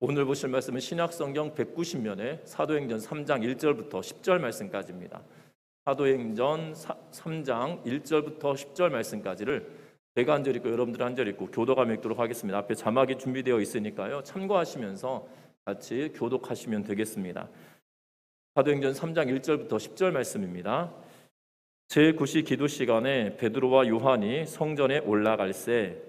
오늘 보실 말씀은 신약성경 190면에 사도행전 3장 1절부터 10절 말씀까지입니다. 사도행전 3장 1절부터 10절 말씀까지를 제가 한 절 읽고 여러분들 한 절 읽고 교독하며 읽도록 하겠습니다. 앞에 자막이 준비되어 있으니까요, 참고하시면서 같이 교독하시면 되겠습니다. 사도행전 3장 1절부터 10절 말씀입니다. 제9시 기도 시간에 베드로와 요한이 성전에 올라갈새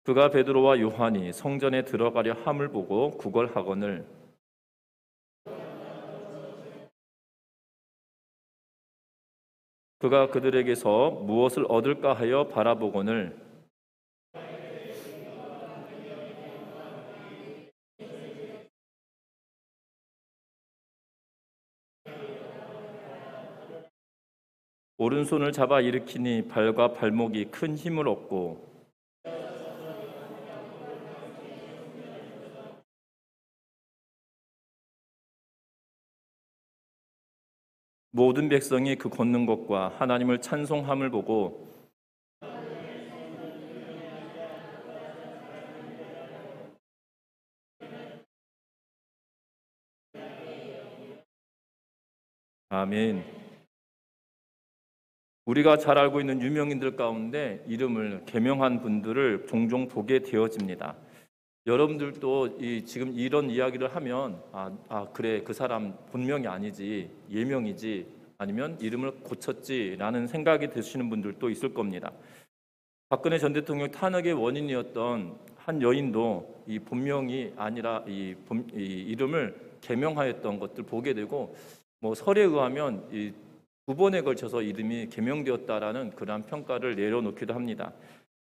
그가 베드로와 요한이 성전에 들어가려 함을 보고 구걸하거늘 그가 그들에게서 무엇을 얻을까 하여 바라보거늘 오른손을 잡아 일으키니 발과 발목이 큰 힘을 얻고 모든 백성이 그 걷는 것과 하나님을 찬송함을 보고 아멘. 우리가 잘 알고 있는 유명인들 가운데 이름을 개명한 분들을 종종 보게 되어집니다. 여러분들도 지금 이런 이야기를 하면 그래, 그 사람 본명이 아니지 예명이지 아니면 이름을 고쳤지라는 생각이 드시는 분들도 있을 겁니다. 박근혜 전 대통령 탄핵의 원인이었던 한 여인도 이 본명이 아니라 이 이름을 개명하였던 것들 보게 되고, 설에 의하면 이 2번에 걸쳐서 이름이 개명되었다라는 그러한 평가를 내려놓기도 합니다.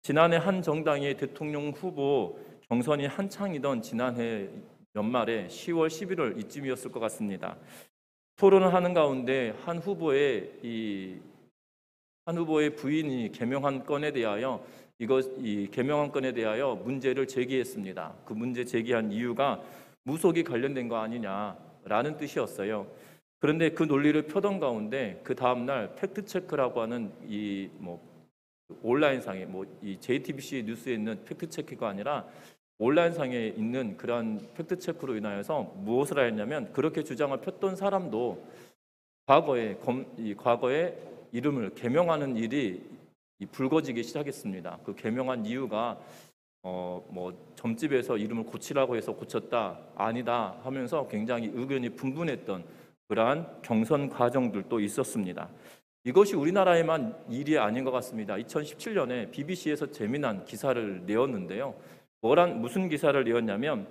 지난해 한 정당의 대통령 후보 경선이 한창이던 지난해 연말에 10월 11월 이쯤이었을 것 같습니다. 토론을 하는 가운데 한 후보의 부인이 개명한 건에 대하여 개명한 건에 대하여 문제를 제기했습니다. 그 문제 제기한 이유가 무속이 관련된 거 아니냐라는 뜻이었어요. 그런데 그 논리를 펴던 가운데 그 다음 날 팩트 체크라고 하는 온라인상에 이 JTBC 뉴스에 있는 팩트 체크가 아니라 온라인상에 있는 그러한 팩트 체크로 인하여서 무엇을 하였냐면, 그렇게 주장을 폈던 사람도 과거에 이름을 개명하는 일이 불거지기 시작했습니다. 그 개명한 이유가 점집에서 이름을 고치라고 해서 고쳤다 아니다 하면서 굉장히 의견이 분분했던 그러한 경선 과정들도 있었습니다. 이것이 우리나라에만 일이 아닌 것 같습니다. 2017년에 BBC에서 재미난 기사를 내었는데요. 무슨 기사를 내었냐면,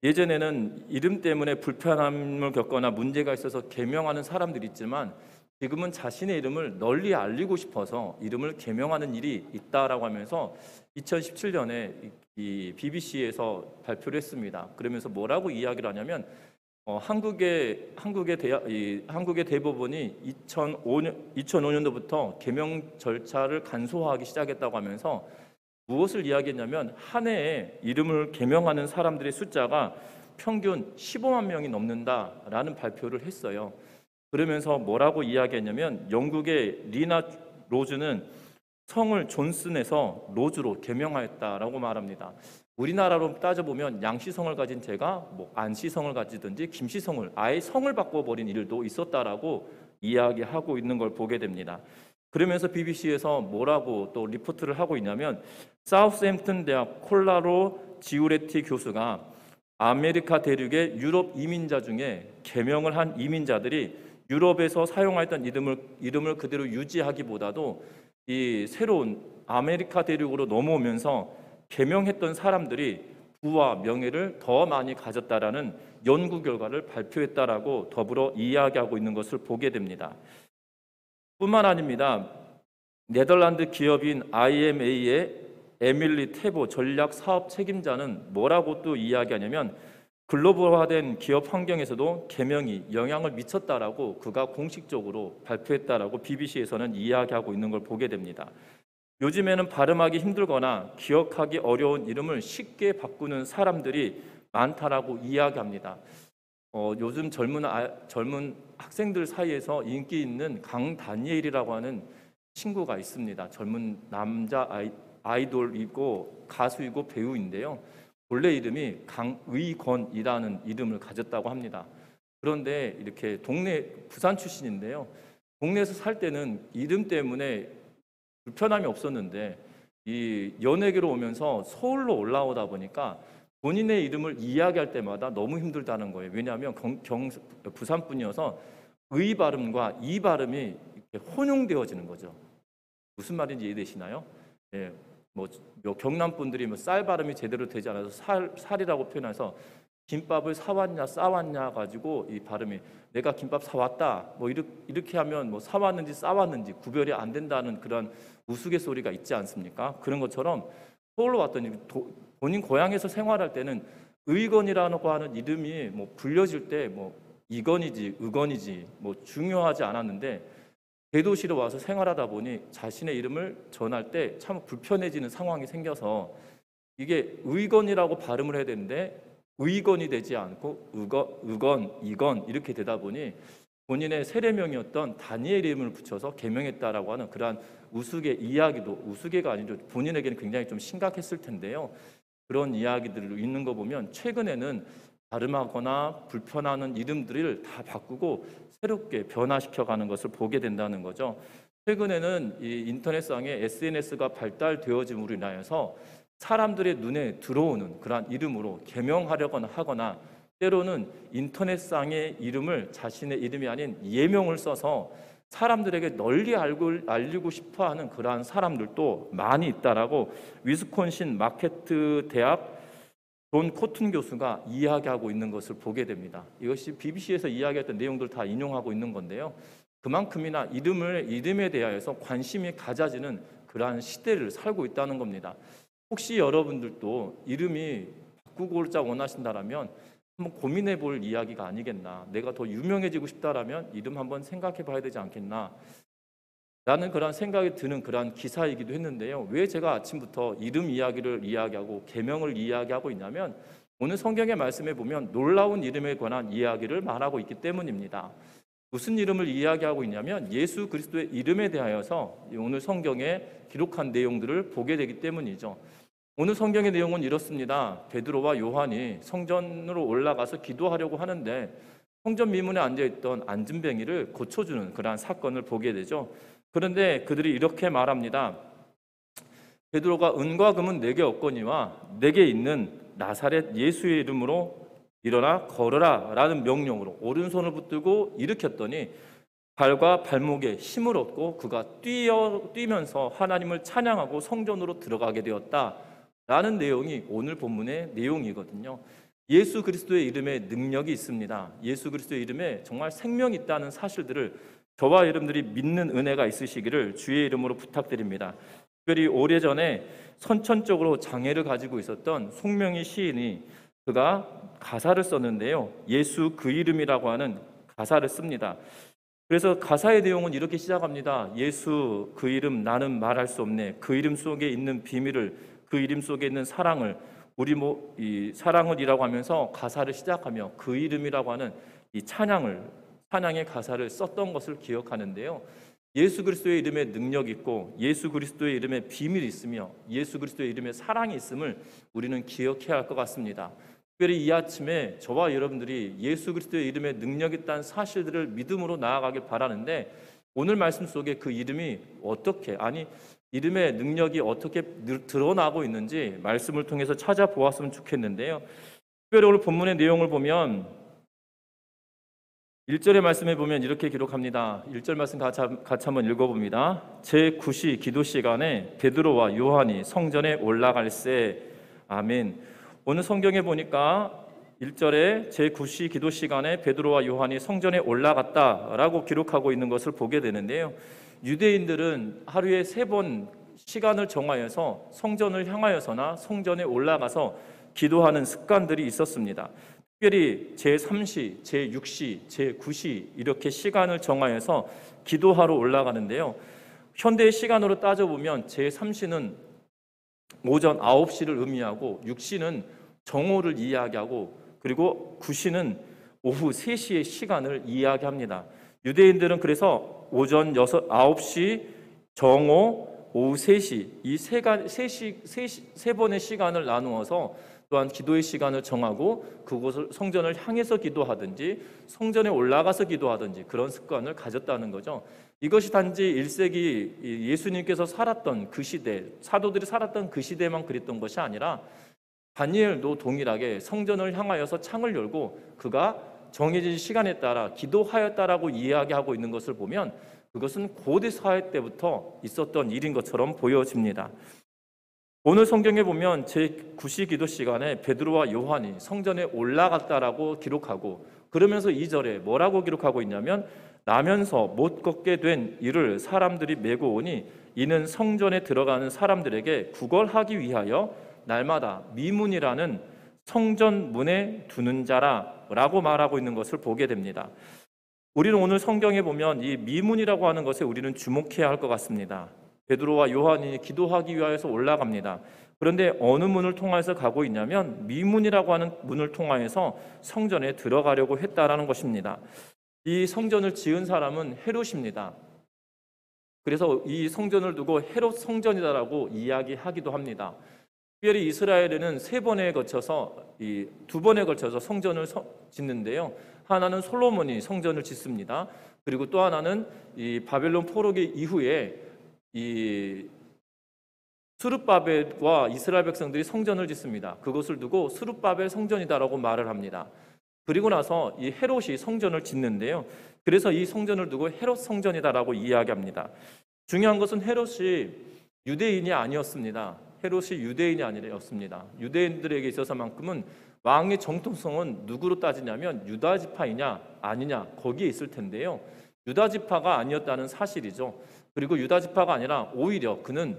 예전에는 이름 때문에 불편함을 겪거나 문제가 있어서 개명하는 사람들이 있지만 지금은 자신의 이름을 널리 알리고 싶어서 이름을 개명하는 일이 있다라고 하면서 2017년에 이 BBC에서 발표를 했습니다. 그러면서 뭐라고 이야기를 하냐면, 한국의 대법원이 2005년도부터 개명 절차를 간소화하기 시작했다고 하면서 무엇을 이야기했냐면, 한 해에 이름을 개명하는 사람들의 숫자가 평균 15만 명이 넘는다라는 발표를 했어요. 그러면서 뭐라고 이야기했냐면, 영국의 리나 로즈는 성을 존슨에서 로즈로 개명하였다라고 말합니다. 우리나라로 따져보면 양씨성을 가진 제가 안씨성을 가지든지 김씨성을 아예 성을 바꿔버린 일도 있었다라고 이야기하고 있는 걸 보게 됩니다. 그러면서 BBC에서 뭐라고 또 리포트를 하고 있냐면, 사우스햄튼 대학 콜라로 지우레티 교수가 아메리카 대륙의 유럽 이민자 중에 개명을 한 이민자들이 유럽에서 사용하였던 이름을 그대로 유지하기보다도 이 새로운 아메리카 대륙으로 넘어오면서 개명했던 사람들이 부와 명예를 더 많이 가졌다라는 연구 결과를 발표했다라고 더불어 이야기하고 있는 것을 보게 됩니다. 뿐만 아닙니다. 네덜란드 기업인 IMA의 에밀리 테보 전략 사업 책임자는 뭐라고 또 이야기하냐면, 글로벌화된 기업 환경에서도 개명이 영향을 미쳤다라고 그가 공식적으로 발표했다라고 BBC에서는 이야기하고 있는 걸 보게 됩니다. 요즘에는 발음하기 힘들거나 기억하기 어려운 이름을 쉽게 바꾸는 사람들이 많다라고 이야기합니다. 요즘 젊은 학생들 사이에서 인기 있는 강다니엘이라고 하는 친구가 있습니다. 젊은 남자 아이돌이고 가수이고 배우인데요. 본래 이름이 강의건이라는 이름을 가졌다고 합니다. 그런데 이렇게 부산 출신인데요. 동네에서 살 때는 이름 때문에 불편함이 없었는데 이 연예계로 오면서 서울로 올라오다 보니까 본인의 이름을 이야기할 때마다 너무 힘들다는 거예요. 왜냐하면 부산 분이어서 의 발음과 이 발음이 이렇게 혼용되어지는 거죠. 무슨 말인지 이해되시나요? 예, 경남 분들이 쌀 발음이 제대로 되지 않아서 살이라고 표현해서 김밥을 사왔냐 싸왔냐 가지고 이 발음이 내가 김밥 사왔다 이렇게 하면 사왔는지 싸왔는지 구별이 안 된다는 그런 우스갯소리가 있지 않습니까? 그런 것처럼 서울로 왔더니 본인 고향에서 생활할 때는 의건이라고 하는 이름이 불려질 때 이건이지 의건이지 중요하지 않았는데 대도시로 와서 생활하다 보니 자신의 이름을 전할 때 참 불편해지는 상황이 생겨서 이게 의건이라고 발음을 해야 되는데 의건이 되지 않고 의건, 이건 이렇게 되다 보니 본인의 세례명이었던 다니엘 이름을 붙여서 개명했다라고 하는 그러한 우스개가 아니죠. 본인에게는 굉장히 좀 심각했을 텐데요. 그런 이야기들을 있는 거 보면 최근에는 발음하거나 불편하는 이름들을 다 바꾸고 새롭게 변화시켜가는 것을 보게 된다는 거죠. 최근에는 이 인터넷상에 SNS가 발달되어짐으로 인하여서 사람들의 눈에 들어오는 그러한 이름으로 개명하려거나 하거나 때로는 인터넷상의 이름을 자신의 이름이 아닌 예명을 써서 사람들에게 널리 알리고 싶어하는 그러한 사람들도 많이 있다라고 위스콘신 마케트 대학 존 코튼 교수가 이야기하고 있는 것을 보게 됩니다. 이것이 BBC에서 이야기했던 내용들 다 인용하고 있는 건데요. 그만큼이나 이름에 대하여서 관심이 가져지는 그러한 시대를 살고 있다는 겁니다. 혹시 여러분들도 이름이 바꾸고자 원하신다라면 한번 고민해 볼 이야기가 아니겠나. 내가 더 유명해지고 싶다라면 이름 한번 생각해 봐야 되지 않겠나. 라는 그런 생각이 드는 그런 기사이기도 했는데요. 왜 제가 아침부터 이름 이야기를 이야기하고 계명을 이야기하고 있냐면 오늘 성경의 말씀에 보면 놀라운 이름에 관한 이야기를 말하고 있기 때문입니다. 무슨 이름을 이야기하고 있냐면 예수 그리스도의 이름에 대하여서 오늘 성경에 기록한 내용들을 보게 되기 때문이죠. 오늘 성경의 내용은 이렇습니다. 베드로와 요한이 성전으로 올라가서 기도하려고 하는데 성전 미문에 앉아있던 안진뱅이를 고쳐주는 그러한 사건을 보게 되죠. 그런데 그들이 이렇게 말합니다. 베드로가 은과 금은 내게 없거니와 내게 있는 나사렛 예수의 이름으로 일어나 걸으라 라는 명령으로 오른손을 붙들고 일으켰더니 발과 발목에 힘을 얻고 그가 뛰면서 하나님을 찬양하고 성전으로 들어가게 되었다 라는 내용이 오늘 본문의 내용이거든요. 예수 그리스도의 이름에 능력이 있습니다. 예수 그리스도의 이름에 정말 생명이 있다는 사실들을 저와 여러분들이 믿는 은혜가 있으시기를 주의 이름으로 부탁드립니다. 특별히 오래전에 선천적으로 장애를 가지고 있었던 송명희 시인이 그가 가사를 썼는데요. 예수 그 이름이라고 하는 가사를 씁니다. 그래서 가사의 내용은 이렇게 시작합니다. 예수 그 이름 나는 말할 수 없네. 그 이름 속에 있는 비밀을 그 이름 속에 있는 사랑을 이 사랑을이라고 하면서 가사를 시작하며 그 이름이라고 하는 이 찬양의 가사를 썼던 것을 기억하는데요. 예수 그리스도의 이름에 능력이 있고 예수 그리스도의 이름에 비밀이 있으며 예수 그리스도의 이름에 사랑이 있음을 우리는 기억해야 할 것 같습니다. 특별히 이 아침에 저와 여러분들이 예수 그리스도의 이름에 능력이 있다는 사실들을 믿음으로 나아가길 바라는데 오늘 말씀 속에 그 이름이 이름의 능력이 어떻게 드러나고 있는지 말씀을 통해서 찾아보았으면 좋겠는데요. 특별히 오늘 본문의 내용을 보면 1절의 말씀에 보면 이렇게 기록합니다. 1절 말씀 같이 한번 읽어봅니다. 제9시 기도 시간에 베드로와 요한이 성전에 올라갈새. 아멘. 오늘 성경에 보니까 1절에 제9시 기도 시간에 베드로와 요한이 성전에 올라갔다라고 기록하고 있는 것을 보게 되는데요. 유대인들은 하루에 3번 시간을 정하여서 성전을 향하여서나 성전에 올라가서 기도하는 습관들이 있었습니다. 특별히 제3시, 제6시, 제9시 이렇게 시간을 정하여서 기도하러 올라가는데요. 현대의 시간으로 따져보면 제3시는 오전 9시를 의미하고 6시는 정오를 이야기하고 그리고 9시는 오후 3시의 시간을 이야기합니다. 유대인들은 그래서 오전 9시, 정오, 오후 3시 이 세 번의 시간을 나누어서 또한 기도의 시간을 정하고 그곳을 성전을 향해서 기도하든지 성전에 올라가서 기도하든지 그런 습관을 가졌다는 거죠. 이것이 단지 1세기 예수님께서 살았던 그 시대, 사도들이 살았던 그 시대만 그랬던 것이 아니라 다니엘도 동일하게 성전을 향하여서 창을 열고 그가 정해진 시간에 따라 기도하였다라고 이야기하고 있는 것을 보면 그것은 고대 사회 때부터 있었던 일인 것처럼 보여집니다. 오늘 성경에 보면 제9시 기도 시간에 베드로와 요한이 성전에 올라갔다라고 기록하고 그러면서 2절에 뭐라고 기록하고 있냐면 나면서 못 걷게 된 이를 사람들이 메고 오니 이는 성전에 들어가는 사람들에게 구걸하기 위하여 날마다 미문이라는 성전 문에 두는 자라라고 말하고 있는 것을 보게 됩니다. 우리는 오늘 성경에 보면 이 미문이라고 하는 것에 우리는 주목해야 할 것 같습니다. 베드로와 요한이 기도하기 위하여서 올라갑니다. 그런데 어느 문을 통해서 가고 있냐면 미문이라고 하는 문을 통하여서 성전에 들어가려고 했다라는 것입니다. 이 성전을 지은 사람은 헤롯입니다. 그래서 이 성전을 두고 헤롯 성전이다라고 이야기하기도 합니다. 특별히 이스라엘에는 두 번에 걸쳐서 성전을 짓는데요. 하나는 솔로몬이 성전을 짓습니다. 그리고 또 하나는 이 바벨론 포로기 이후에 이 스룹바벨과 이스라엘 백성들이 성전을 짓습니다. 그것을 두고 스룹바벨 성전이다라고 말을 합니다. 그리고 나서 이 헤롯이 성전을 짓는데요. 그래서 이 성전을 두고 헤롯 성전이다라고 이야기합니다. 중요한 것은 헤롯이 유대인이 아니었습니다. 헤롯이 유대인이 아니었습니다. 유대인들에게 있어서만큼은 왕의 정통성은 누구로 따지냐면 유다 지파이냐 아니냐 거기에 있을 텐데요. 유다 지파가 아니었다는 사실이죠. 그리고 유다 지파가 아니라 오히려 그는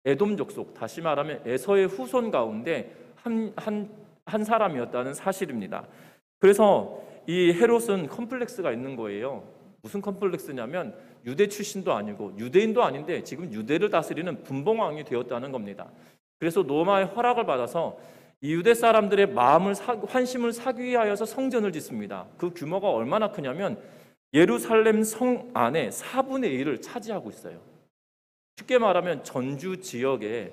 에돔 족속, 다시 말하면 에서의 후손 가운데 한 사람이었다는 사실입니다. 그래서 이 헤롯은 컴플렉스가 있는 거예요. 무슨 컴플렉스냐면 유대 출신도 아니고 유대인도 아닌데 지금 유대를 다스리는 분봉왕이 되었다는 겁니다. 그래서 로마의 허락을 받아서 이 유대 사람들의 환심을 사기 위하여서 성전을 짓습니다. 그 규모가 얼마나 크냐면 예루살렘 성 안에 4분의 1을 차지하고 있어요. 쉽게 말하면 전주 지역에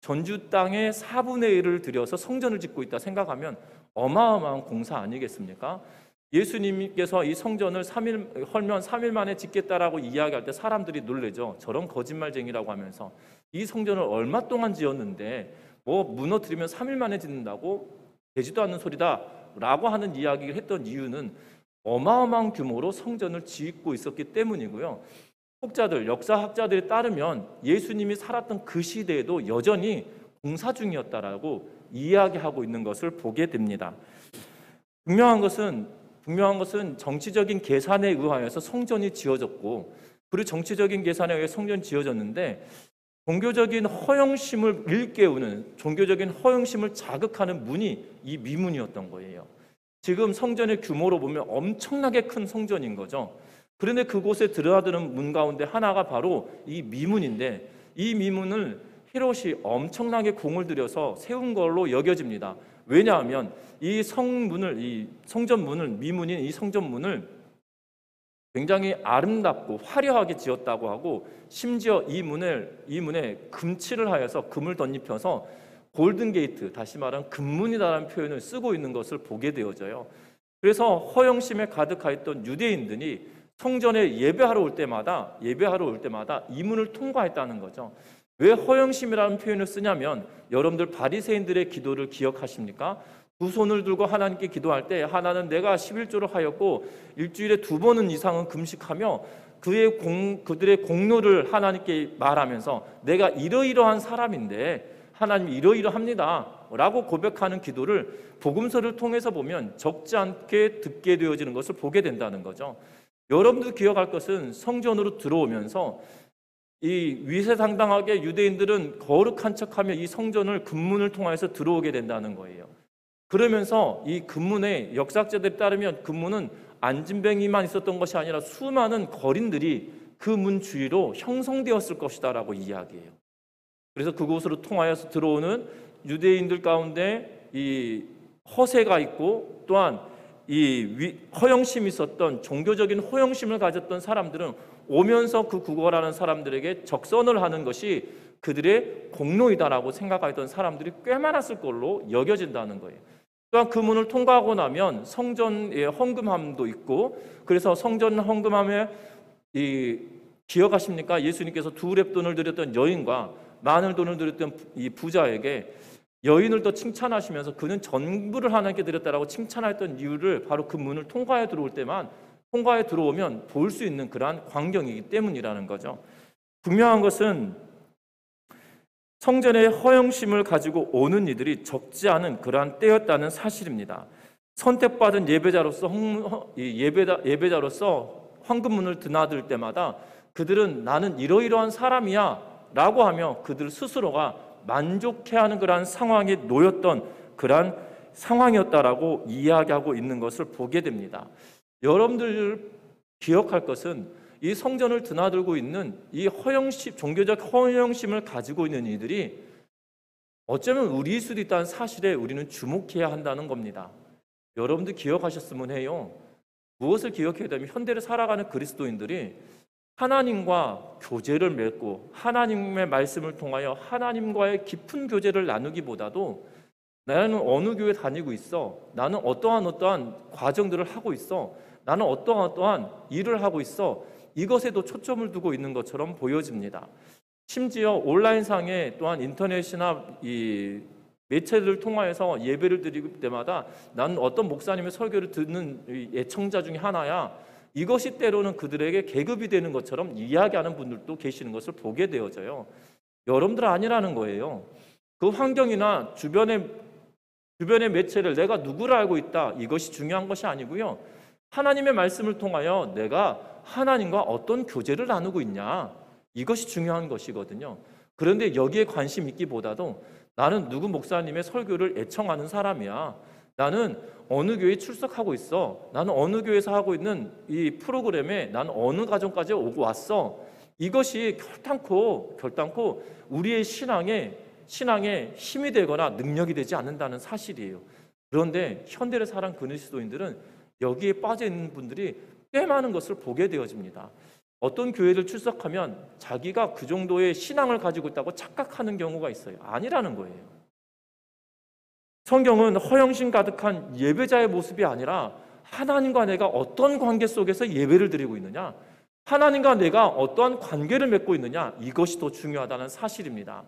전주 땅의 4분의 1을 들여서 성전을 짓고 있다 생각하면 어마어마한 공사 아니겠습니까? 예수님께서 이 성전을 3일 만에 짓겠다라고 이야기할 때 사람들이 놀래죠. 저런 거짓말쟁이라고 하면서 이 성전을 얼마 동안 지었는데 뭐 무너뜨리면 3일 만에 짓는다고 되지도 않는 소리다 라고 하는 이야기를 했던 이유는 어마어마한 규모로 성전을 짓고 있었기 때문이고요. 혹자들, 역사학자들에 따르면 예수님이 살았던 그 시대에도 여전히 공사 중이었다라고 이야기하고 있는 것을 보게 됩니다. 분명한 것은 정치적인 계산에 의하여서 성전이 지어졌고 그리고 정치적인 계산에 의해 성전이 지어졌는데 종교적인 허영심을 일깨우는 종교적인 허영심을 자극하는 문이 이 미문이었던 거예요. 지금 성전의 규모로 보면 엄청나게 큰 성전인 거죠. 그런데 그곳에 들어가는 문 가운데 하나가 바로 이 미문인데 이 미문을 헤롯이 엄청나게 공을 들여서 세운 걸로 여겨집니다. 왜냐하면 이 성전문을 미문인 이 성전문을 굉장히 아름답고 화려하게 지었다고 하고 심지어 이 문에 금칠을 하여서 금을 덧입혀서 골든 게이트, 다시 말하면 금문이다라는 표현을 쓰고 있는 것을 보게 되어져요. 그래서 허영심에 가득하였던 유대인들이 성전에 예배하러 올 때마다 이 문을 통과했다는 거죠. 왜 허영심이라는 표현을 쓰냐면 여러분들 바리새인들의 기도를 기억하십니까? 두 손을 들고 하나님께 기도할 때 하나는 내가 11조를 하였고 일주일에 2번은 이상은 금식하며 그들의 공로를 하나님께 말하면서 내가 이러이러한 사람인데 하나님 이러이러합니다 라고 고백하는 기도를 복음서를 통해서 보면 적지 않게 듣게 되어지는 것을 보게 된다는 거죠. 여러분도 기억할 것은 성전으로 들어오면서 이 위세상당하게 유대인들은 거룩한 척하며 이 성전을 금문을 통해서 들어오게 된다는 거예요. 그러면서 이 금문의 역사학자들에 따르면 금문은 안진뱅이만 있었던 것이 아니라 수많은 거린들이 그 문 주위로 형성되었을 것이다 라고 이야기해요. 그래서 그곳으로 통하여서 들어오는 유대인들 가운데 이 허세가 있고 또한 허영심이 있었던 종교적인 허영심을 가졌던 사람들은 오면서 그 구걸하는 사람들에게 적선을 하는 것이 그들의 공로이다라고 생각하던 사람들이 꽤 많았을 걸로 여겨진다는 거예요. 또한 그 문을 통과하고 나면 성전의 헌금함도 있고, 그래서 성전 헌금함에 기억하십니까? 예수님께서 2렙돈을 드렸던 여인과 많은 돈을 드렸던 이 부자에게 여인을 더 칭찬하시면서 그는 전부를 하나님께 드렸다라고 칭찬했던 이유를 바로 그 문을 통과해 들어오면 볼 수 있는 그러한 광경이기 때문이라는 거죠. 분명한 것은 성전의 허영심을 가지고 오는 이들이 적지 않은 그러한 때였다는 사실입니다. 선택받은 예배자로서 황금문을 드나들 때마다 그들은 나는 이러이러한 사람이야 라고 하며 그들 스스로가 만족해하는 그러한 상황에 놓였던 그러한 상황이었다라고 이야기하고 있는 것을 보게 됩니다. 여러분들 기억할 것은 이 성전을 드나들고 있는 이 종교적 허영심을 가지고 있는 이들이 어쩌면 우리일 수도 있다는 사실에 우리는 주목해야 한다는 겁니다. 여러분들 기억하셨으면 해요. 무엇을 기억해야 되면 현대를 살아가는 그리스도인들이 하나님과 교제를 맺고 하나님의 말씀을 통하여 하나님과의 깊은 교제를 나누기보다도 나는 어느 교회 다니고 있어, 나는 어떠한 과정들을 하고 있어, 나는 어떠한 일을 하고 있어, 이것에도 초점을 두고 있는 것처럼 보여집니다. 심지어 온라인상에 또한 인터넷이나 이 매체를 통하여서 예배를 드릴 때마다 나는 어떤 목사님의 설교를 듣는 애청자 중에 하나야, 이것이 때로는 그들에게 계급이 되는 것처럼 이야기하는 분들도 계시는 것을 보게 되어져요. 여러분들 아니라는 거예요. 그 환경이나 주변의 매체를 내가 누구를 알고 있다, 이것이 중요한 것이 아니고요. 하나님의 말씀을 통하여 내가 하나님과 어떤 교제를 나누고 있냐, 이것이 중요한 것이거든요. 그런데 여기에 관심 있기보다도 나는 누구 목사님의 설교를 애청하는 사람이야, 나는 어느 교회에 출석하고 있어, 나는 어느 교회에서 하고 있는 이 프로그램에 나는 어느 과정까지 오고 왔어, 이것이 결단코 우리의 신앙에 힘이 되거나 능력이 되지 않는다는 사실이에요. 그런데 현대를 살아가는 그리스도인들은 여기에 빠져 있는 분들이 꽤 많은 것을 보게 되어집니다. 어떤 교회를 출석하면 자기가 그 정도의 신앙을 가지고 있다고 착각하는 경우가 있어요. 아니라는 거예요. 성경은 허영심 가득한 예배자의 모습이 아니라 하나님과 내가 어떤 관계 속에서 예배를 드리고 있느냐, 하나님과 내가 어떠한 관계를 맺고 있느냐, 이것이 더 중요하다는 사실입니다.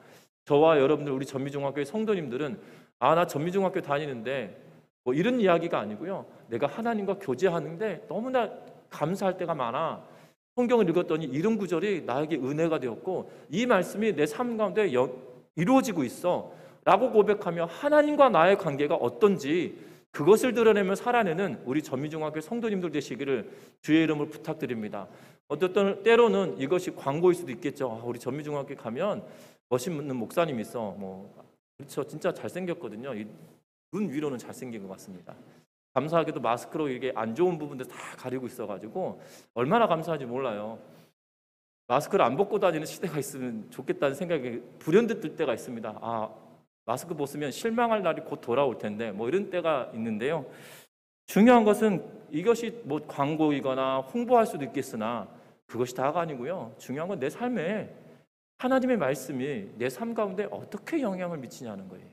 저와 여러분들, 우리 전미중학교의 성도님들은 나 전미중학교 다니는데 뭐 이런 이야기가 아니고요. 내가 하나님과 교제하는데 너무나 감사할 때가 많아. 성경을 읽었더니 이런 구절이 나에게 은혜가 되었고 이 말씀이 내 삶 가운데 이루어지고 있어 라고 고백하며 하나님과 나의 관계가 어떤지 그것을 드러내며 살아내는 우리 전미중학교 성도님들 되시기를 주의 이름으로 부탁드립니다. 어떤 때로는 이것이 광고일 수도 있겠죠. 우리 전미중학교 가면 멋있는 목사님이 있어. 그렇죠. 진짜 잘생겼거든요. 눈 위로는 잘생긴 것 같습니다. 감사하게도 마스크로 이게 안 좋은 부분들 다 가리고 있어가지고 얼마나 감사한지 몰라요. 마스크를 안 벗고 다니는 시대가 있으면 좋겠다는 생각이 불현듯 들 때가 있습니다. 마스크 벗으면 실망할 날이 곧 돌아올 텐데 이런 때가 있는데요. 중요한 것은 이것이 광고이거나 홍보할 수도 있겠으나 그것이 다가 아니고요. 중요한 건 내 삶에 하나님의 말씀이 내 삶 가운데 어떻게 영향을 미치냐는 거예요.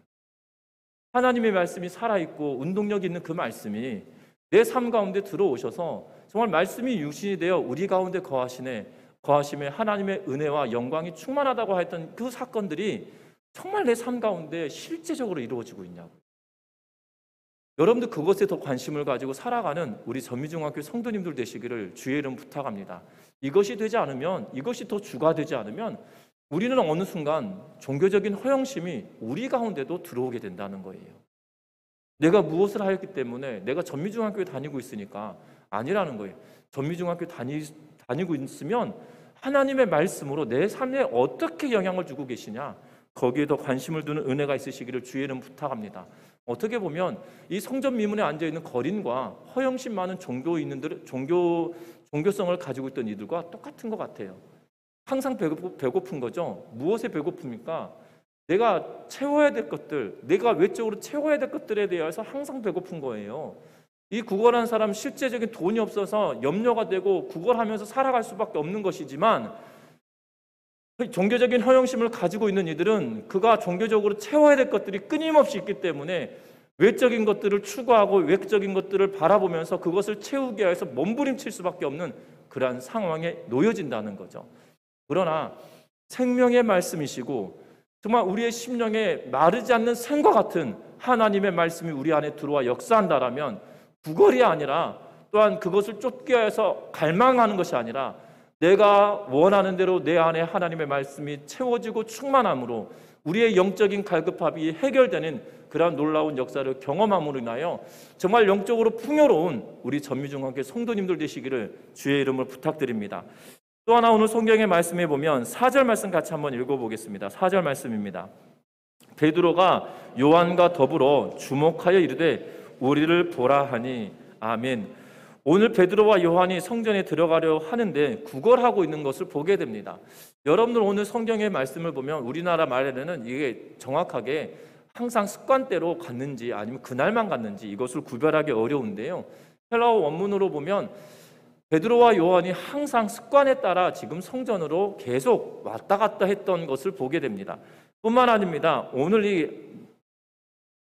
하나님의 말씀이 살아있고 운동력 있는 그 말씀이 내 삶 가운데 들어오셔서 정말 말씀이 육신이 되어 우리 가운데 거하심에 하나님의 은혜와 영광이 충만하다고 했던 그 사건들이 정말 내 삶 가운데 실제적으로 이루어지고 있냐고. 여러분들 그것에 더 관심을 가지고 살아가는 우리 전미중학교 성도님들 되시기를 주의 이름 부탁합니다. 이것이 되지 않으면, 이것이 더 주가 되지 않으면 우리는 어느 순간 종교적인 허영심이 우리 가운데도 들어오게 된다는 거예요. 내가 무엇을 하였기 때문에 내가 전미중학교에 다니고 있으니까 아니라는 거예요. 전미중학교 다니고 있으면 하나님의 말씀으로 내 삶에 어떻게 영향을 주고 계시냐, 거기에 더 관심을 두는 은혜가 있으시기를 주의 이름 부탁합니다. 어떻게 보면 이 성전 미문에 앉아있는 거린과 허영심 많은 종교성을 가지고 있던 이들과 똑같은 것 같아요. 항상 배고픈 거죠. 무엇에 배고픕니까? 내가 채워야 될 것들, 내가 외적으로 채워야 될 것들에 대해서 항상 배고픈 거예요. 이 구걸한 사람 실제적인 돈이 없어서 염려가 되고 구걸하면서 살아갈 수밖에 없는 것이지만, 종교적인 허영심을 가지고 있는 이들은 그가 종교적으로 채워야 될 것들이 끊임없이 있기 때문에 외적인 것들을 추구하고 외적인 것들을 바라보면서 그것을 채우기 위해서 몸부림칠 수밖에 없는 그러한 상황에 놓여진다는 거죠. 그러나 생명의 말씀이시고 정말 우리의 심령에 마르지 않는 샘과 같은 하나님의 말씀이 우리 안에 들어와 역사한다라면, 구걸이 아니라, 또한 그것을 쫓기 위해서 갈망하는 것이 아니라 내가 원하는 대로 내 안에 하나님의 말씀이 채워지고 충만함으로 우리의 영적인 갈급함이 해결되는 그러한 놀라운 역사를 경험함으로 인하여 정말 영적으로 풍요로운 우리 전미중학교 성도님들 되시기를 주의 이름으로 부탁드립니다. 또 하나 오늘 성경의 말씀에 보면 4절 말씀 같이 한번 읽어보겠습니다. 4절 말씀입니다. 베드로가 요한과 더불어 주목하여 이르되 우리를 보라 하니. 아멘. 오늘 베드로와 요한이 성전에 들어가려 하는데 구걸하고 있는 것을 보게 됩니다. 여러분들 오늘 성경의 말씀을 보면 우리나라 말에는 이게 정확하게 항상 습관대로 갔는지 아니면 그날만 갔는지 이것을 구별하기 어려운데요. 헬라어 원문으로 보면 베드로와 요한이 항상 습관에 따라 지금 성전으로 계속 왔다 갔다 했던 것을 보게 됩니다. 뿐만 아닙니다. 오늘 이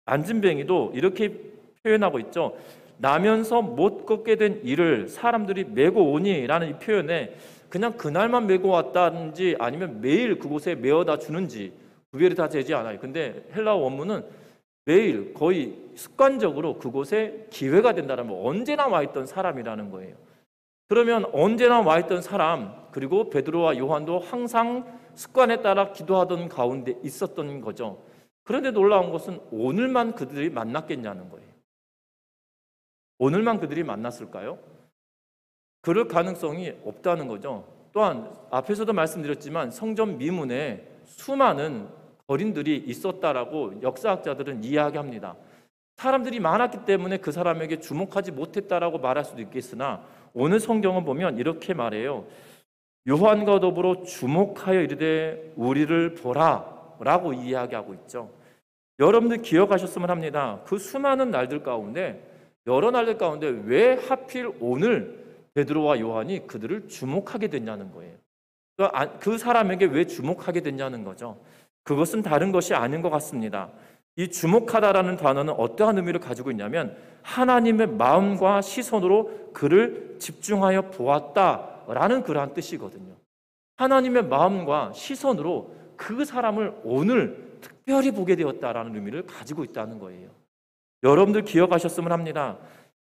안진뱅이도 이렇게 표현하고 있죠. 나면서 못 걷게 된 이를 사람들이 메고 오니 라는 이 표현에 그냥 그날만 메고 왔다든지 아니면 매일 그곳에 메어다 주는지 구별이 다 되지 않아요. 근데 헬라어 원문은 매일 거의 습관적으로 그곳에 기회가 된다면 언제나 와 있던 사람이라는 거예요. 그러면 언제나 와 있던 사람, 그리고 베드로와 요한도 항상 습관에 따라 기도하던 가운데 있었던 거죠. 그런데 놀라운 것은 오늘만 그들이 만났겠냐는 거예요. 오늘만 그들이 만났을까요? 그럴 가능성이 없다는 거죠. 또한 앞에서도 말씀드렸지만 성전 미문에 수많은 거린들이 있었다라고 역사학자들은 이야기합니다. 사람들이 많았기 때문에 그 사람에게 주목하지 못했다라고 말할 수도 있겠으나 오늘 성경은 보면 이렇게 말해요. 요한과 더불어 주목하여 이르되 우리를 보라 라고 이야기하고 있죠. 여러분들 기억하셨으면 합니다. 그 수많은 날들 가운데, 여러 날들 가운데 왜 하필 오늘 베드로와 요한이 그들을 주목하게 됐냐는 거예요. 그 사람에게 왜 주목하게 됐냐는 거죠. 그것은 다른 것이 아닌 것 같습니다. 이 주목하다라는 단어는 어떠한 의미를 가지고 있냐면 하나님의 마음과 시선으로 그를 집중하여 보았다라는 그러한 뜻이거든요. 하나님의 마음과 시선으로 그 사람을 오늘 특별히 보게 되었다라는 의미를 가지고 있다는 거예요. 여러분들 기억하셨으면 합니다.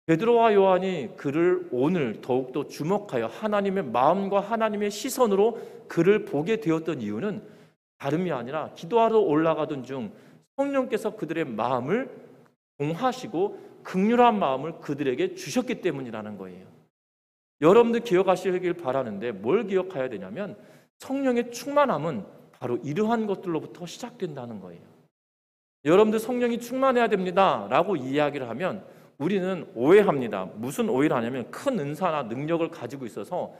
베드로와 요한이 그를 오늘 더욱더 주목하여 하나님의 마음과 하나님의 시선으로 그를 보게 되었던 이유는 다름이 아니라 기도하러 올라가던 중 성령께서 그들의 마음을 동하시고 긍휼한 마음을 그들에게 주셨기 때문이라는 거예요. 여러분들 기억하시길 바라는데 뭘 기억해야 되냐면 성령의 충만함은 바로 이러한 것들로부터 시작된다는 거예요. 여러분들 성령이 충만해야 됩니다 라고 이야기를 하면 우리는 오해합니다. 무슨 오해를 하냐면 큰 은사나 능력을 가지고 있어서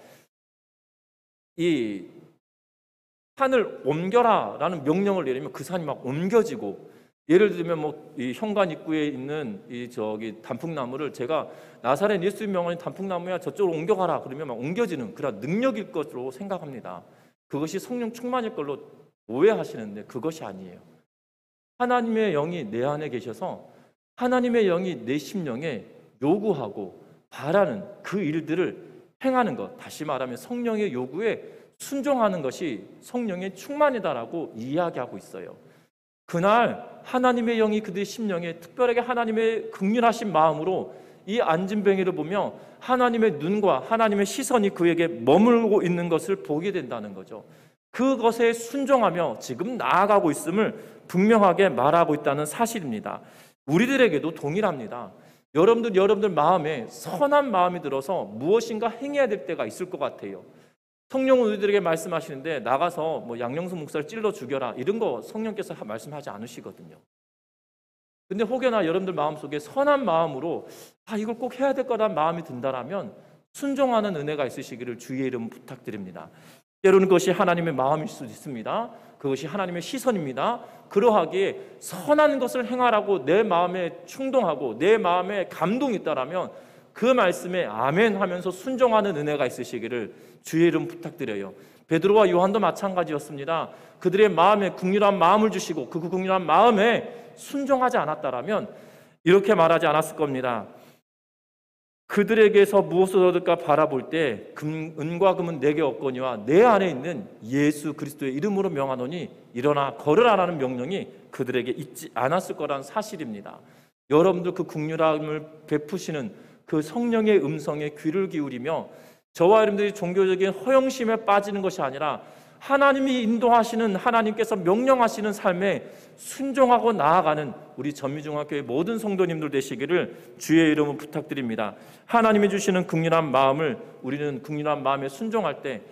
이 산을 옮겨라 라는 명령을 내리면 그 산이 막 옮겨지고, 예를 들면 뭐 이 현관 입구에 있는 이 단풍나무를 제가 나사렛 예수의 명언이 단풍나무야 저쪽으로 옮겨가라 그러면 막 옮겨지는 그런 능력일 것으로 생각합니다. 그것이 성령 충만일 걸로 오해하시는데 그것이 아니에요. 하나님의 영이 내 안에 계셔서 하나님의 영이 내 심령에 요구하고 바라는 그 일들을 행하는 것, 다시 말하면 성령의 요구에 순종하는 것이 성령의 충만이다라고 이야기하고 있어요. 그날 하나님의 영이 그들의 심령에 특별하게 하나님의 긍휼하신 마음으로 이 안진뱅이를 보며 하나님의 눈과 하나님의 시선이 그에게 머물고 있는 것을 보게 된다는 거죠. 그것에 순종하며 지금 나아가고 있음을 분명하게 말하고 있다는 사실입니다. 우리들에게도 동일합니다. 여러분들 마음에 선한 마음이 들어서 무엇인가 행해야 될 때가 있을 것 같아요. 성령은 우리들에게 말씀하시는데 나가서 뭐 양영수 목사를 찔러 죽여라 이런 거 성령께서 말씀하지 않으시거든요. 근데 혹여나 여러분들 마음속에 선한 마음으로 이걸 꼭 해야 될 거라는 마음이 든다라면 순종하는 은혜가 있으시기를 주의 이름 부탁드립니다. 때로는 그것이 하나님의 마음일 수도 있습니다. 그것이 하나님의 시선입니다. 그러하기에 선한 것을 행하라고 내 마음에 충동하고 내 마음에 감동이 있다라면 그 말씀에 아멘 하면서 순종하는 은혜가 있으시기를 주의 이름 부탁드려요. 베드로와 요한도 마찬가지였습니다. 그들의 마음에 긍휼한 마음을 주시고 그 긍휼한 마음에 순종하지 않았다라면 이렇게 말하지 않았을 겁니다. 그들에게서 무엇을 얻을까 바라볼 때 은과 금은 내게 없거니와 내 안에 있는 예수 그리스도의 이름으로 명하노니 일어나 걸으라라는 명령이 그들에게 있지 않았을 거란 사실입니다. 여러분들 그 긍휼함을 베푸시는 그 성령의 음성에 귀를 기울이며 저와 여러분들이 종교적인 허영심에 빠지는 것이 아니라 하나님이 인도하시는, 하나님께서 명령하시는 삶에 순종하고 나아가는 우리 전미중학교의 모든 성도님들 되시기를 주의 이름으로 부탁드립니다. 하나님이 주시는 긍휼한 마음을 우리는 긍휼한 마음에 순종할 때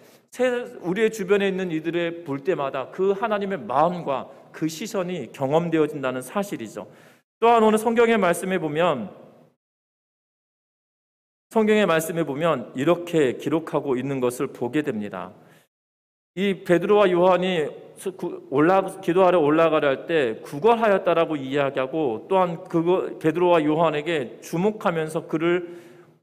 우리의 주변에 있는 이들을 볼 때마다 그 하나님의 마음과 그 시선이 경험되어진다는 사실이죠. 또한 오늘 성경의 말씀에 보면 이렇게 기록하고 있는 것을 보게 됩니다. 이 베드로와 요한이 기도하러 올라가려 할 때 구걸하였다라고 이야기하고 또한 베드로와 요한에게 주목하면서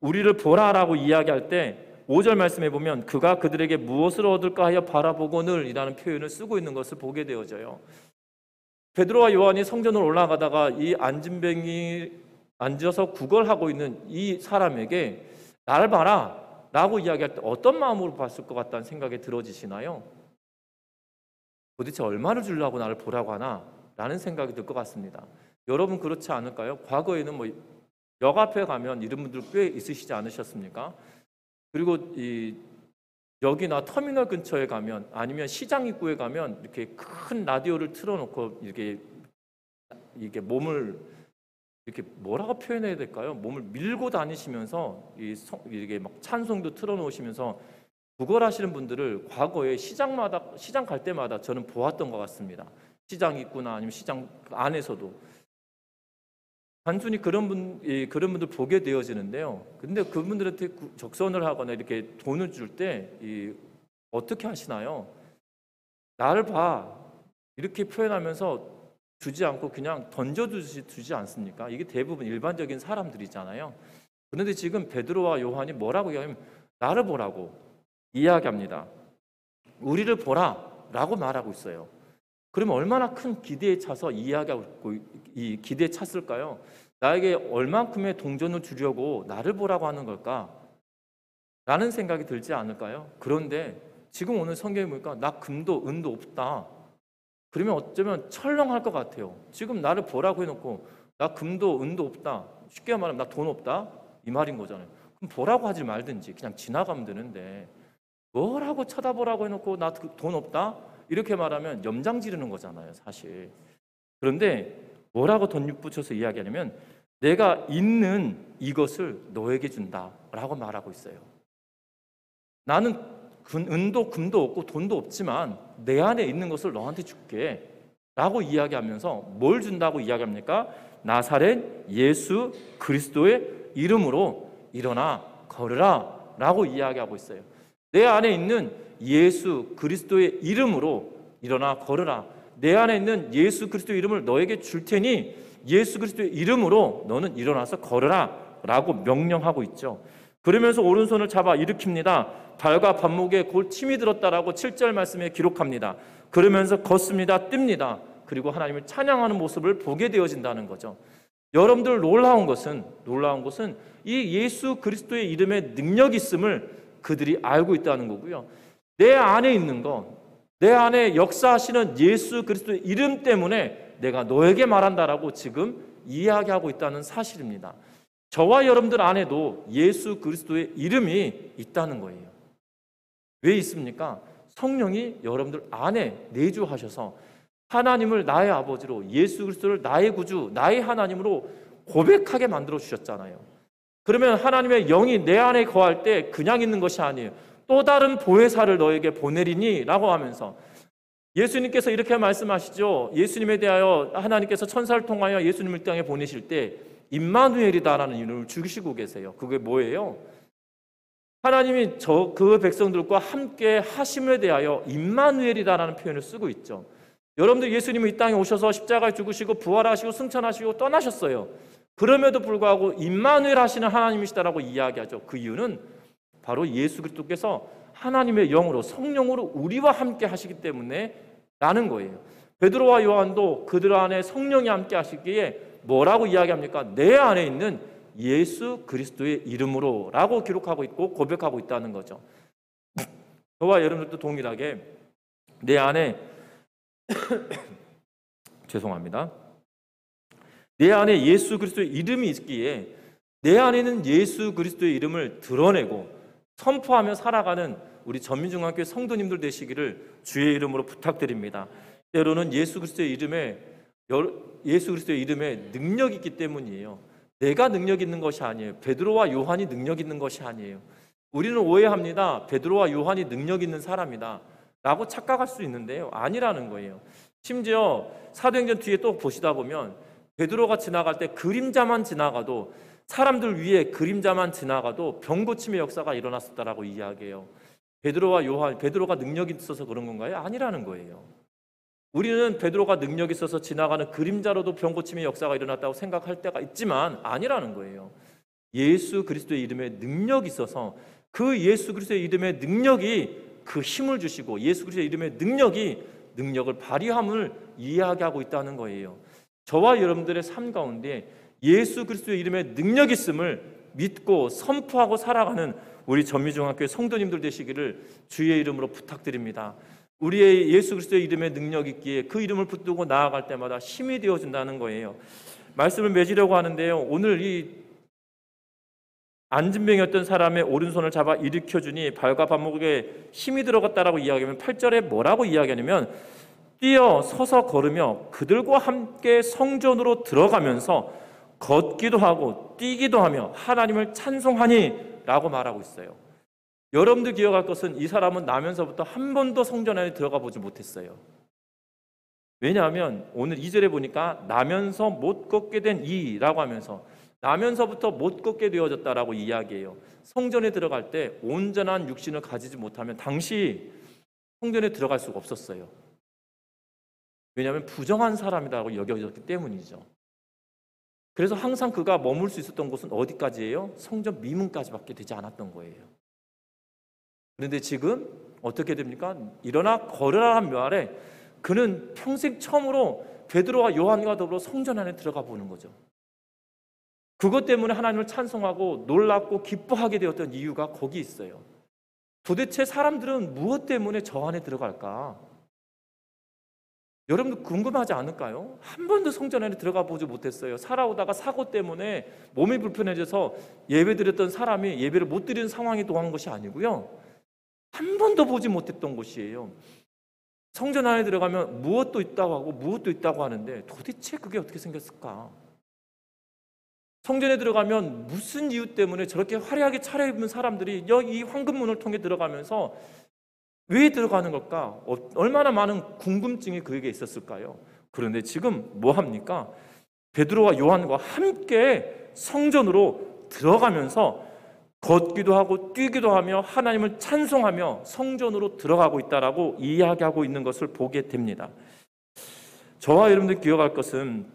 우리를 보라라고 이야기할 때 5절 말씀에 보면 그가 그들에게 무엇을 얻을까 하여 바라보거늘 이라는 표현을 쓰고 있는 것을 보게 되어져요. 베드로와 요한이 성전으로 올라가다가 이 안진뱅이 앉아서 구걸하고 있는 이 사람에게 나를 봐라 라고 이야기할 때 어떤 마음으로 봤을 것 같다는 생각이 들어지시나요? 도대체 얼마를 주려고 나를 보라고 하나? 라는 생각이 들 것 같습니다. 여러분 그렇지 않을까요? 과거에는 역 앞에 가면 이런 분들 꽤 있으시지 않으셨습니까? 그리고 이 역이나 터미널 근처에 가면 아니면 시장 입구에 가면 이렇게 큰 라디오를 틀어놓고 이게 몸을 이렇게 뭐라고 표현해야 될까요? 몸을 밀고 다니시면서 이게 막 찬송도 틀어놓으시면서 구걸하시는 분들을 과거에 시장 갈 때마다 저는 보았던 것 같습니다. 시장 입구나 아니면 시장 안에서도 단순히 그런 분들 보게 되어지는데요. 근데 그분들한테 적선을 하거나 이렇게 돈을 줄 때 어떻게 하시나요? 나를 봐 이렇게 표현하면서 주지 않고 그냥 던져두지 주지 않습니까? 이게 대부분 일반적인 사람들이잖아요. 그런데 지금 베드로와 요한이 뭐라고 이야기하면 나를 보라고 이야기합니다. 우리를 보라라고 말하고 있어요. 그러면 얼마나 큰 기대에 차서 이야기하고 이 기대에 찼을까요? 나에게 얼만큼의 동전을 주려고 나를 보라고 하는 걸까? 라는 생각이 들지 않을까요? 그런데 지금 오늘 성경에 보니까 나 금도 은도 없다. 그러면 어쩌면 철렁할 것 같아요. 지금 나를 보라고 해놓고 나 금도 은도 없다. 쉽게 말하면 나 돈 없다. 이 말인 거잖아요. 그럼 보라고 하지 말든지 그냥 지나가면 되는데 뭐라고 쳐다보라고 해놓고 나 돈 없다? 이렇게 말하면 염장 지르는 거잖아요, 사실. 그런데 뭐라고 덧붙여서 이야기하냐면 내가 있는 이것을 너에게 준다라고 말하고 있어요. 나는 은도 금도 없고 돈도 없지만 내 안에 있는 것을 너한테 줄게 라고 이야기하면서 뭘 준다고 이야기합니까? 나사렛 예수 그리스도의 이름으로 일어나 걸으라 라고 이야기하고 있어요. 내 안에 있는 예수 그리스도의 이름으로 일어나 걸으라. 내 안에 있는 예수 그리스도의 이름을 너에게 줄 테니 예수 그리스도의 이름으로 너는 일어나서 걸으라 라고 명령하고 있죠. 그러면서 오른손을 잡아 일으킵니다. 발과 발목에 골 침이 들었다라고 7절 말씀에 기록합니다. 그러면서 걷습니다. 띱니다. 그리고 하나님을 찬양하는 모습을 보게 되어진다는 거죠. 여러분들 놀라운 것은 이 예수 그리스도의 이름에 능력이 있음을 그들이 알고 있다는 거고요. 내 안에 있는 것, 내 안에 역사하시는 예수 그리스도의 이름 때문에 내가 너에게 말한다라고 지금 이야기하고 있다는 사실입니다. 저와 여러분들 안에도 예수 그리스도의 이름이 있다는 거예요. 왜 있습니까? 성령이 여러분들 안에 내주하셔서 하나님을 나의 아버지로 예수 그리스도를 나의 구주, 나의 하나님으로 고백하게 만들어 주셨잖아요. 그러면 하나님의 영이 내 안에 거할 때 그냥 있는 것이 아니에요. 또 다른 보혜사를 너에게 보내리니 라고 하면서 예수님께서 이렇게 말씀하시죠. 예수님에 대하여 하나님께서 천사를 통하여 예수님을 이 땅에 보내실 때 임마누엘이다라는 이름을 주시고 계세요. 그게 뭐예요? 하나님이 그 백성들과 함께 하심에 대하여 임마누엘이다라는 표현을 쓰고 있죠. 여러분들 예수님이 이 땅에 오셔서 십자가에 죽으시고 부활하시고 승천하시고 떠나셨어요. 그럼에도 불구하고 임마누엘 하시는 하나님이시다라고 이야기하죠. 그 이유는 바로 예수 그리스도께서 하나님의 영으로 성령으로 우리와 함께 하시기 때문에 라는 거예요. 베드로와 요한도 그들 안에 성령이 함께 하시기에 뭐라고 이야기합니까? 내 안에 있는 예수 그리스도의 이름으로 라고 기록하고 있고 고백하고 있다는 거죠. 저와 여러분들도 동일하게 내 안에 죄송합니다. 내 안에 예수 그리스도의 이름이 있기에 내 안에는 예수 그리스도의 이름을 드러내고 선포하며 살아가는 우리 전민중학교 성도님들 되시기를 주의 이름으로 부탁드립니다. 때로는 예수 그리스도의 이름에 능력이 있기 때문이에요. 내가 능력 있는 것이 아니에요. 베드로와 요한이 능력 있는 것이 아니에요. 우리는 오해합니다. 베드로와 요한이 능력 있는 사람이다 라고 착각할 수 있는데요, 아니라는 거예요. 심지어 사도행전 뒤에 또 보시다 보면 베드로가 지나갈 때 그림자만 지나가도, 사람들 위에 그림자만 지나가도 병 고침의 역사가 일어났었다라고 이야기해요. 베드로와 요한, 베드로가 능력이 있어서 그런 건가요? 아니라는 거예요. 우리는 베드로가 능력이 있어서 지나가는 그림자로도 병 고침의 역사가 일어났다고 생각할 때가 있지만 아니라는 거예요. 예수 그리스도의 이름에 능력이 있어서 그 예수 그리스도의 이름의 능력이 그 힘을 주시고 예수 그리스도의 이름의 능력이 능력을 발휘함을 이야기하고 있다는 거예요. 저와 여러분들의 삶 가운데 예수 그리스도의 이름의 능력이 있음을 믿고 선포하고 살아가는 우리 전미중학교의 성도님들 되시기를 주의 이름으로 부탁드립니다. 우리의 예수 그리스도의 이름의 능력이 있기에 그 이름을 붙들고 나아갈 때마다 힘이 되어준다는 거예요. 말씀을 맺으려고 하는데요, 오늘 이 안진병이었던 사람의 오른손을 잡아 일으켜주니 발과 발목에 힘이 들어갔다라고 이야기하면 8절에 뭐라고 이야기하냐면 뛰어 서서 걸으며 그들과 함께 성전으로 들어가면서 걷기도 하고 뛰기도 하며 하나님을 찬송하니 라고 말하고 있어요. 여러분들 기억할 것은 이 사람은 나면서부터 한 번도 성전 안에 들어가 보지 못했어요. 왜냐하면 오늘 2절에 보니까 나면서 못 걷게 된 이라고 하면서 나면서부터 못 걷게 되어졌다라고 이야기해요. 성전에 들어갈 때 온전한 육신을 가지지 못하면 당시 성전에 들어갈 수가 없었어요. 왜냐하면 부정한 사람이라고 여겨졌기 때문이죠. 그래서 항상 그가 머물 수 있었던 곳은 어디까지예요? 성전 미문까지밖에 되지 않았던 거예요. 그런데 지금 어떻게 됩니까? 일어나 걸으라 한 말에 그는 평생 처음으로 베드로와 요한과 더불어 성전 안에 들어가 보는 거죠. 그것 때문에 하나님을 찬송하고 놀랍고 기뻐하게 되었던 이유가 거기 있어요. 도대체 사람들은 무엇 때문에 저 안에 들어갈까? 여러분도 궁금하지 않을까요? 한 번도 성전 안에 들어가 보지 못했어요. 살아오다가 사고 때문에 몸이 불편해져서 예배 드렸던 사람이 예배를 못 드리는 상황이 도한 것이 아니고요, 한 번도 보지 못했던 곳이에요. 성전 안에 들어가면 무엇도 있다고 하고 무엇도 있다고 하는데 도대체 그게 어떻게 생겼을까? 성전에 들어가면 무슨 이유 때문에 저렇게 화려하게 차려입은 사람들이 이 황금문을 통해 들어가면서 왜 들어가는 걸까? 얼마나 많은 궁금증이 그에게 있었을까요? 그런데 지금 뭐 합니까? 베드로와 요한과 함께 성전으로 들어가면서 걷기도 하고 뛰기도 하며 하나님을 찬송하며 성전으로 들어가고 있다라고 이야기하고 있는 것을 보게 됩니다. 저와 여러분들 기억할 것은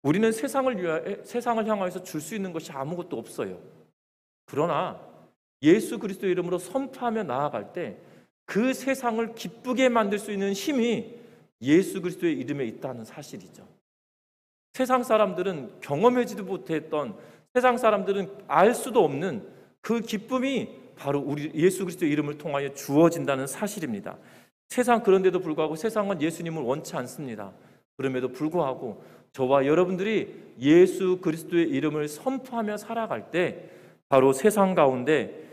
우리는 세상을 향하여서 줄 수 있는 것이 아무것도 없어요. 그러나 예수 그리스도의 이름으로 선포하며 나아갈 때 그 세상을 기쁘게 만들 수 있는 힘이 예수 그리스도의 이름에 있다는 사실이죠. 세상 사람들은 경험하지도 못했던, 세상 사람들은 알 수도 없는 그 기쁨이 바로 우리 예수 그리스도의 이름을 통하여 주어진다는 사실입니다. 세상, 그런데도 불구하고 세상은 예수님을 원치 않습니다. 그럼에도 불구하고 저와 여러분들이 예수 그리스도의 이름을 선포하며 살아갈 때 바로 세상 가운데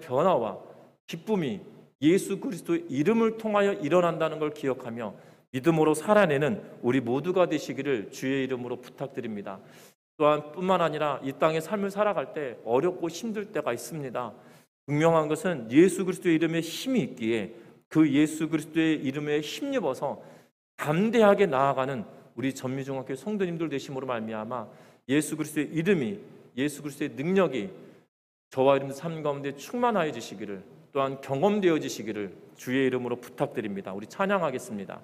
변화와 기쁨이 예수 그리스도의 이름을 통하여 일어난다는 걸 기억하며 믿음으로 살아내는 우리 모두가 되시기를 주의 이름으로 부탁드립니다. 또한 뿐만 아니라 이 땅의 삶을 살아갈 때 어렵고 힘들 때가 있습니다. 분명한 것은 예수 그리스도의 이름에 힘이 있기에 그 예수 그리스도의 이름에 힘입어서 담대하게 나아가는 우리 전미중학교 성도님들 되심으로 말미암아 예수 그리스도의 이름이, 예수 그리스도의 능력이 저와 여러분 삶 가운데 충만하여지시기를, 또한 경험되어지시기를 주의 이름으로 부탁드립니다. 우리 찬양하겠습니다.